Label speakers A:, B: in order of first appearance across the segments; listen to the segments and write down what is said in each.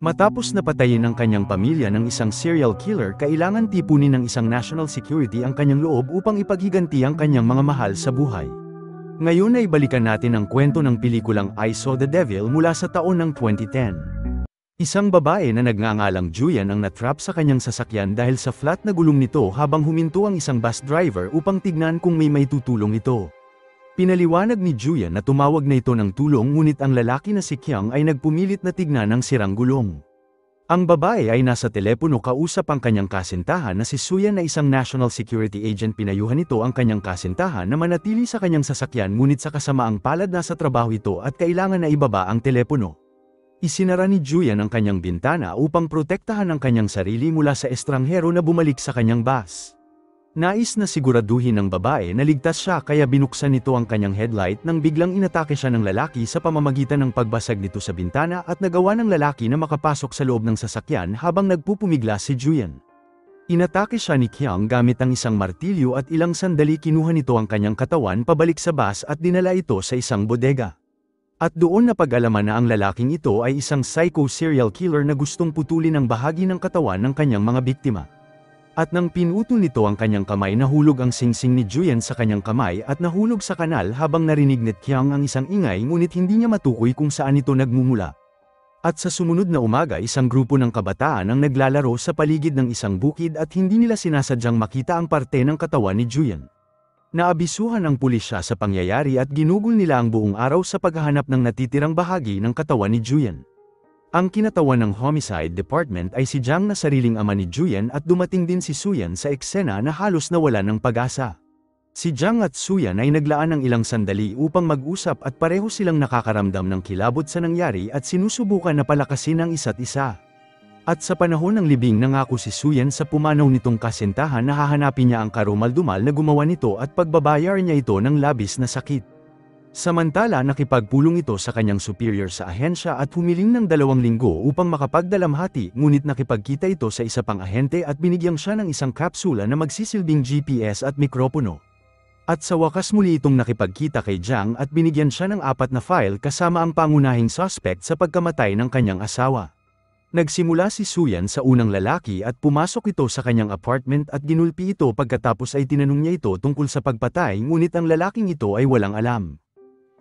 A: Matapos na patayin ang kanyang pamilya ng isang serial killer, kailangan tipunin ng isang national security ang kanyang loob upang ipaghiganti ang kanyang mga mahal sa buhay. Ngayon ay balikan natin ang kwento ng pelikulang I Saw the Devil mula sa taon ng 2010. Isang babae na nagngangalang Julian ang natrap sa kanyang sasakyan dahil sa flat na gulong nito habang huminto ang isang bus driver upang tignan kung may maitutulong ito. Pinaliwanag ni Julian na tumawag na ito ng tulong, ngunit ang lalaki na si Kyung ay nagpumilit na tignan ang sirang gulong. Ang babae ay nasa telepono kausap ang kanyang kasintahan na si Suyan na isang national security agent. Pinayuhan nito ang kanyang kasintahan na manatili sa kanyang sasakyan, ngunit sa kasamaang palad nasa trabaho ito at kailangan na ibaba ang telepono. Isinara ni Julian ang kanyang bintana upang protektahan ang kanyang sarili mula sa estranghero na bumalik sa kanyang bus. Nais na siguraduhin ng babae na ligtas siya, kaya binuksan nito ang kanyang headlight nang biglang inatake siya ng lalaki sa pamamagitan ng pagbasag nito sa bintana at nagawa ng lalaki na makapasok sa loob ng sasakyan habang nagpupumigla si Julian. Inatake siya ni Kyung gamit ang isang martilyo at ilang sandali kinuha nito ang kanyang katawan pabalik sa bus at dinala ito sa isang bodega. At doon napag-alaman na ang lalaking ito ay isang psycho serial killer na gustong putulin ang bahagi ng katawan ng kanyang mga biktima. At nang pinutol nito ang kanyang kamay, nahulog ang singsing ni Julian sa kanyang kamay at nahulog sa kanal habang narinig ni Kyung ang isang ingay, ngunit hindi niya matukoy kung saan ito nagmumula. At sa sumunod na umaga, isang grupo ng kabataan ang naglalaro sa paligid ng isang bukid at hindi nila sinasadyang makita ang parte ng katawan ni Julian. Naabisuhan ang pulisya sa pangyayari at ginugol nila ang buong araw sa paghahanap ng natitirang bahagi ng katawan ni Julian. Ang kinatawan ng Homicide Department ay si Jang na sariling ama ni Julian, at dumating din si Suyan sa eksena na halos nawala ng pag-asa. Si Jang at Suyan ay naglaan ng ilang sandali upang mag-usap at pareho silang nakakaramdam ng kilabot sa nangyari at sinusubukan na palakasin ang isa't isa. At sa panahon ng libing, nangako si Suyan sa pumanaw nitong kasintahan na hahanapin niya ang karumal-dumal na gumawa nito at pagbabayar niya ito ng labis na sakit. Samantala, nakipagpulong ito sa kanyang superior sa ahensya at humiling ng 2 linggo upang makapagdalamhati, ngunit nakipagkita ito sa isa pang ahente at binigyang siya ng isang kapsula na magsisilbing GPS at mikropono. At sa wakas muli itong nakipagkita kay Jang at binigyan siya ng 4 na file kasama ang pangunahing suspect sa pagkamatay ng kanyang asawa. Nagsimula si Suyan sa unang lalaki at pumasok ito sa kanyang apartment at ginulpi ito. Pagkatapos ay tinanong niya ito tungkol sa pagpatay, ngunit ang lalaking ito ay walang alam.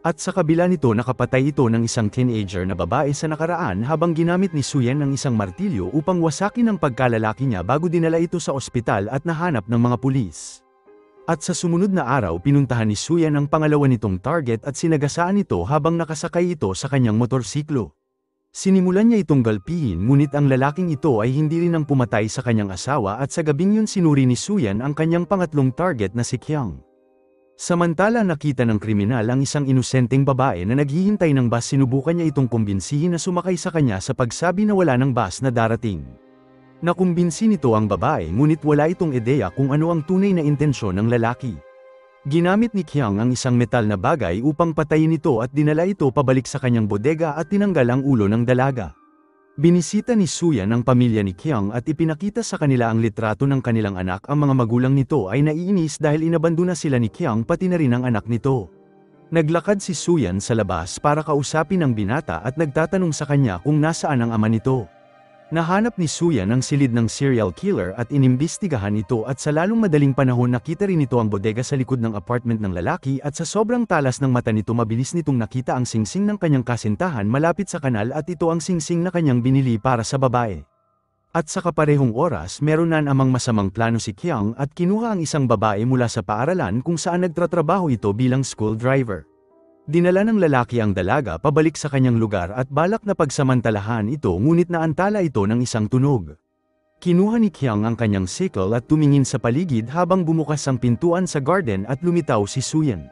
A: At sa kabila nito, nakapatay ito ng isang teenager na babae sa nakaraan habang ginamit ni Suyan ng isang martilyo upang wasakin ang pagkalalaki niya bago dinala ito sa ospital at nahanap ng mga pulis. At sa sumunod na araw, pinuntahan ni Suyan ang pangalawa nitong target at sinagasaan ito habang nakasakay ito sa kanyang motorsiklo. Sinimulan niya itong galpihin, ngunit ang lalaking ito ay hindi rin ang pumatay sa kanyang asawa, at sa gabing yun sinuri ni Suyan ang kanyang pangatlong target na si Kyung. Samantala, nakita ng kriminal ang isang inosenteng babae na naghihintay ng bus. Sinubukan niya itong kumbinsihin na sumakay sa kanya sa pagsabi na wala ng bus na darating. Nakumbinsi nito ang babae, ngunit wala itong ideya kung ano ang tunay na intensyon ng lalaki. Ginamit ni Kyung ang isang metal na bagay upang patayin ito at dinala ito pabalik sa kanyang bodega at tinanggal ang ulo ng dalaga. Binisita ni Suyan ang pamilya ni Kyung at ipinakita sa kanila ang litrato ng kanilang anak. Ang mga magulang nito ay naiinis dahil inabandona sila ni Kyung, pati na rin ang anak nito. Naglakad si Suyan sa labas para kausapin ang binata at nagtatanong sa kanya kung nasaan ang ama nito. Nahanap ni Suyan ang silid ng serial killer at inimbestigahan ito, at sa lalong madaling panahon nakita rin ito ang bodega sa likod ng apartment ng lalaki, at sa sobrang talas ng mata nito mabilis nitong nakita ang singsing ng kanyang kasintahan malapit sa kanal, at ito ang singsing na kanyang binili para sa babae. At sa kaparehong oras, meron na namang masamang plano si Kyung at kinuha ang isang babae mula sa paaralan kung saan nagtatrabaho ito bilang school driver. Dinala ng lalaki ang dalaga pabalik sa kanyang lugar at balak na pagsamantalahan ito, ngunit naantala ito ng isang tunog. Kinuha ni Kyung ang kanyang sickle at tumingin sa paligid habang bumukas ang pintuan sa garden at lumitaw si Suyan.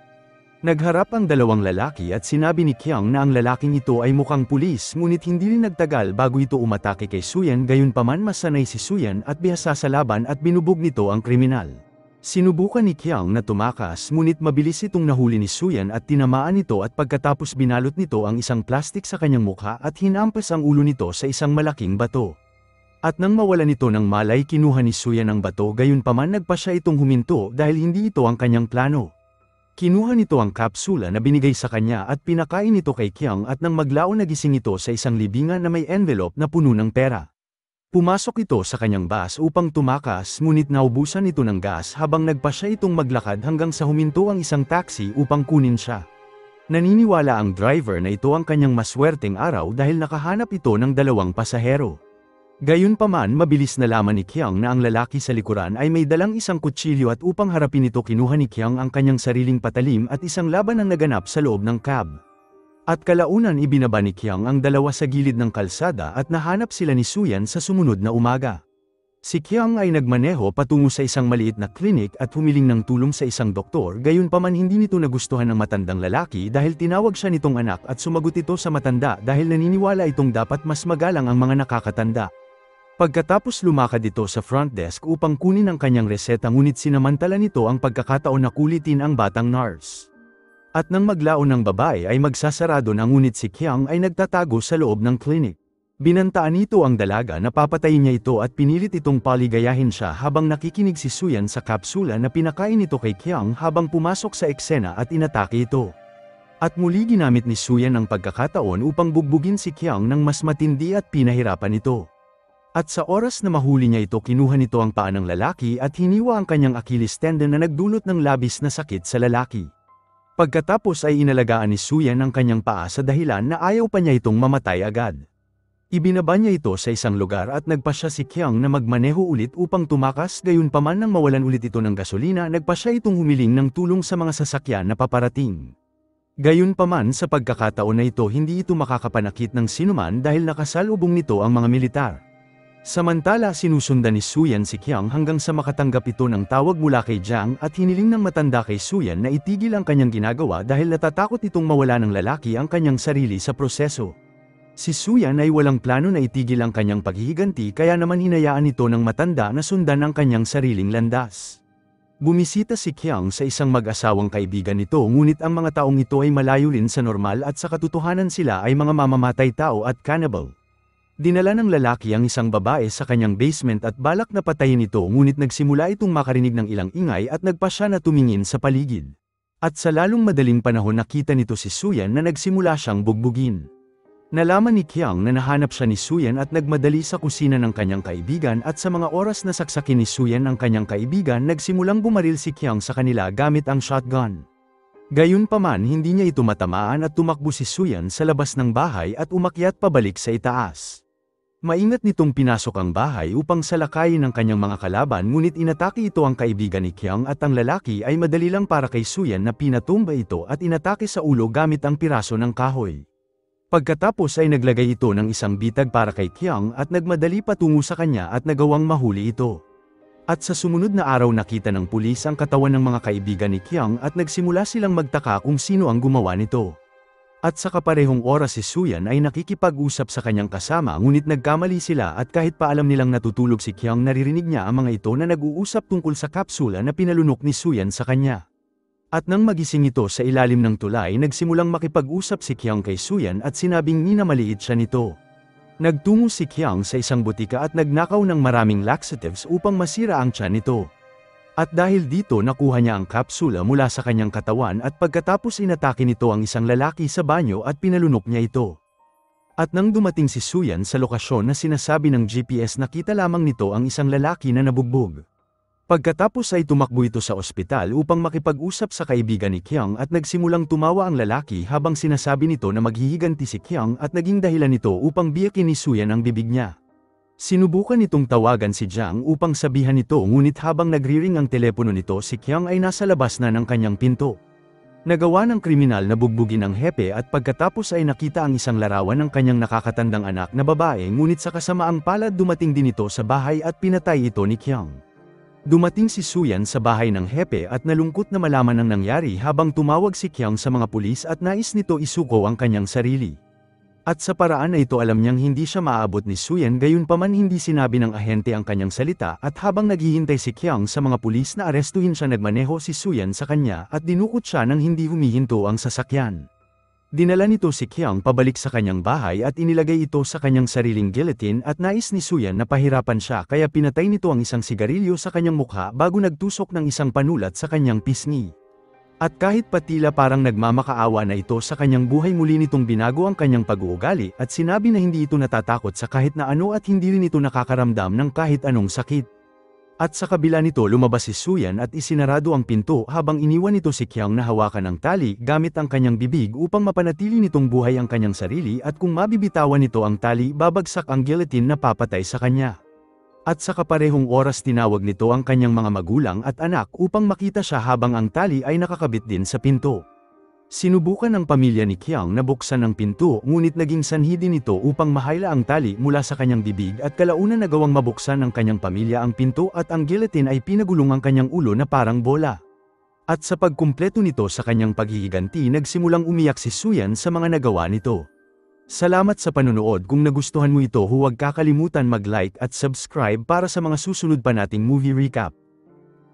A: Nagharap ang dalawang lalaki at sinabi ni Kyung na ang lalaking ito ay mukhang pulis, ngunit hindi rin nagtagal bago ito umatake kay Suyan. Gayunpaman, mas sanay si Suyan at bihasa sa laban at binubog nito ang kriminal. Sinubukan ni Kyung na tumakas, ngunit mabilis itong nahuli ni Suyan at tinamaan ito, at pagkatapos binalot nito ang isang plastik sa kanyang mukha at hinampas ang ulo nito sa isang malaking bato. At nang mawala nito ng malay, kinuha ni Suyan ang bato. Gayunpaman, nagpa siya itong huminto dahil hindi ito ang kanyang plano. Kinuha nito ang kapsula na binigay sa kanya at pinakain ito kay Qiang at nang maglaon nagising ito sa isang libingan na may envelope na puno ng pera. Pumasok ito sa kanyang bus upang tumakas ngunit naubusan ito ng gas habang nagpa siya itong maglakad hanggang sa huminto ang isang taxi upang kunin siya. Naniniwala ang driver na ito ang kanyang maswerteng araw dahil nakahanap ito ng 2 pasahero. Gayunpaman mabilis nalaman ni Qiang na ang lalaki sa likuran ay may dalang isang kutsilyo at upang harapin ito kinuha ni Qiang ang kanyang sariling patalim at isang laban ang naganap sa loob ng cab. At kalaunan ibinaba ni Qiang ang dalawa sa gilid ng kalsada at nahanap sila ni Suyan sa sumunod na umaga. Si Qiang ay nagmaneho patungo sa isang maliit na klinik at humiling ng tulong sa isang doktor, gayunpaman hindi nito nagustuhan ng matandang lalaki dahil tinawag siya nitong anak at sumagot ito sa matanda dahil naniniwala itong dapat mas magalang ang mga nakakatanda. Pagkatapos lumakad ito sa front desk upang kunin ang kanyang reseta ngunit sinamantala nito ang pagkakataon na kulitin ang batang nurse. At nang maglaon ng babae ay magsasarado na ngunit si Qiang ay nagtatago sa loob ng klinik. Binantaan nito ang dalaga na papatayin niya ito at pinilit itong paligayahin siya habang nakikinig si Suyan sa kapsula na pinakain ito kay Qiang habang pumasok sa eksena at inatake ito. At muli ginamit ni Suyan ang pagkakataon upang bugbugin si Qiang ng mas matindi at pinahirapan ito. At sa oras na mahuli niya ito kinuha nito ang paa ng lalaki at hiniwa ang kanyang Achilles tendon na nagdulot ng labis na sakit sa lalaki. Pagkatapos ay inalagaan ni Suyan ang kanyang paa sa dahilan na ayaw pa niya itong mamatay agad. Ibinaba niya ito sa isang lugar at nagpa siya si Qiang na magmaneho ulit upang tumakas, gayunpaman nang mawalan ulit ito ng gasolina nagpa siya itong humiling ng tulong sa mga sasakyan na paparating. Gayunpaman sa pagkakataon na ito hindi ito makakapanakit ng sinuman dahil nakasalubong nito ang mga militar. Samantala sinusundan ni Suyan si Qiang hanggang sa makatanggap ito ng tawag mula kay Jiang at hiniling ng matanda kay Suyan na itigil ang kanyang ginagawa dahil natatakot itong mawala ng lalaki ang kanyang sarili sa proseso. Si Suyan ay walang plano na itigil ang kanyang paghihiganti kaya naman hinayaan ito ng matanda na sundan ang kanyang sariling landas. Bumisita si Qiang sa isang mag-asawang kaibigan nito ngunit ang mga taong ito ay malayo rin sa normal at sa katotohanan sila ay mga mamamatay tao at cannibal. Dinala ng lalaki ang isang babae sa kanyang basement at balak na patayin ito ngunit nagsimula itong makarinig ng ilang ingay at nagpa siya na tumingin sa paligid. At sa lalong madaling panahon nakita nito si Suyan na nagsimula siyang bugbugin. Nalaman ni Qiang na nahanap siya ni Suyan at nagmadali sa kusina ng kanyang kaibigan at sa mga oras na saksakin ni Suyan ang kanyang kaibigan nagsimulang bumaril si Qiang sa kanila gamit ang shotgun. Gayunpaman hindi niya ito matamaan at tumakbo si Suyan sa labas ng bahay at umakyat pabalik sa itaas. Maingat nitong pinasok ang bahay upang salakayin ang kanyang mga kalaban ngunit inatake ito ang kaibigan ni Qiang at ang lalaki ay madali lang para kay Suyan na pinatumba ito at inatake sa ulo gamit ang piraso ng kahoy. Pagkatapos ay naglagay ito ng isang bitag para kay Qiang at nagmadali patungo sa kanya at nagawang mahuli ito. At sa sumunod na araw nakita ng pulis ang katawan ng mga kaibigan ni Qiang at nagsimula silang magtaka kung sino ang gumawa nito. At sa kaparehong oras si Suyan ay nakikipag-usap sa kanyang kasama ngunit nagkamali sila at kahit pa alam nilang natutulog si Qiang naririnig niya ang mga ito na nag-uusap tungkol sa kapsula na pinalunok ni Suyan sa kanya. At nang magising ito sa ilalim ng tulay nagsimulang makipag-usap si Qiang kay Suyan at sinabing minamaliit siya nito. Nagtungo si Qiang sa isang butika at nagnakaw ng maraming laxatives upang masira ang tiyan nito. At dahil dito nakuha niya ang kapsula mula sa kanyang katawan at pagkatapos inatake nito ang isang lalaki sa banyo at pinalunok niya ito. At nang dumating si Suyan sa lokasyon na sinasabi ng GPS nakita lamang nito ang isang lalaki na nabugbog. Pagkatapos ay tumakbo ito sa ospital upang makipag-usap sa kaibigan ni Qiang at nagsimulang tumawa ang lalaki habang sinasabi nito na maghihiganti si Qiang at naging dahilan nito upang biyakin ni Suyan ang bibig niya. Sinubukan nitong tawagan si Jiang upang sabihan nito ngunit habang nagriring ang telepono nito si Qiang ay nasa labas na ng kanyang pinto. Nagawa ng kriminal na bugbugin ang hepe at pagkatapos ay nakita ang isang larawan ng kanyang nakakatandang anak na babae ngunit sa kasamaang palad dumating din ito sa bahay at pinatay ito ni Qiang. Dumating si Suyan sa bahay ng hepe at nalungkot na malaman ang nangyari habang tumawag si Qiang sa mga pulis at nais nito isuko ang kanyang sarili. At sa paraan na ito alam niyang hindi siya maaabot ni Suyan gayunpaman hindi sinabi ng ahente ang kanyang salita at habang naghihintay si Qiang sa mga pulis na arestuhin siya nagmaneho si Suyan sa kanya at dinukot siya nang hindi humihinto ang sasakyan. Dinala nito si Qiang pabalik sa kanyang bahay at inilagay ito sa kanyang sariling guillotine at nais ni Suyan na pahirapan siya kaya pinatay nito ang isang sigarilyo sa kanyang mukha bago nagtusok ng isang panulat sa kanyang pisngi. At kahit patila parang nagmamakaawa na ito sa kanyang buhay, muli nitong binago ang kanyang pag-uugali at sinabi na hindi ito natatakot sa kahit na ano at hindi rin ito nakakaramdam ng kahit anong sakit. At sa kabila nito lumabas si Suyan at isinarado ang pinto habang iniwan nito si Qiang na hawakan ang tali gamit ang kanyang bibig upang mapanatili nitong buhay ang kanyang sarili, at kung mabibitawan nito ang tali babagsak ang guillotine na papatay sa kanya. At sa kaparehong oras tinawag nito ang kanyang mga magulang at anak upang makita siya habang ang tali ay nakakabit din sa pinto. Sinubukan ng pamilya ni Qiang na buksan ang pinto, ngunit naging sanhi din ito upang mahayla ang tali mula sa kanyang bibig, at kalaunan nagawang mabuksan ng kanyang pamilya ang pinto at ang guillotine ay pinagulong ang kanyang ulo na parang bola. At sa pagkumpleto nito sa kanyang paghihiganti, nagsimulang umiyak si Suyan sa mga nagawa nito. Salamat sa panunood. Kung nagustuhan mo ito, huwag kakalimutan mag-like at subscribe para sa mga susunod pa nating movie recap.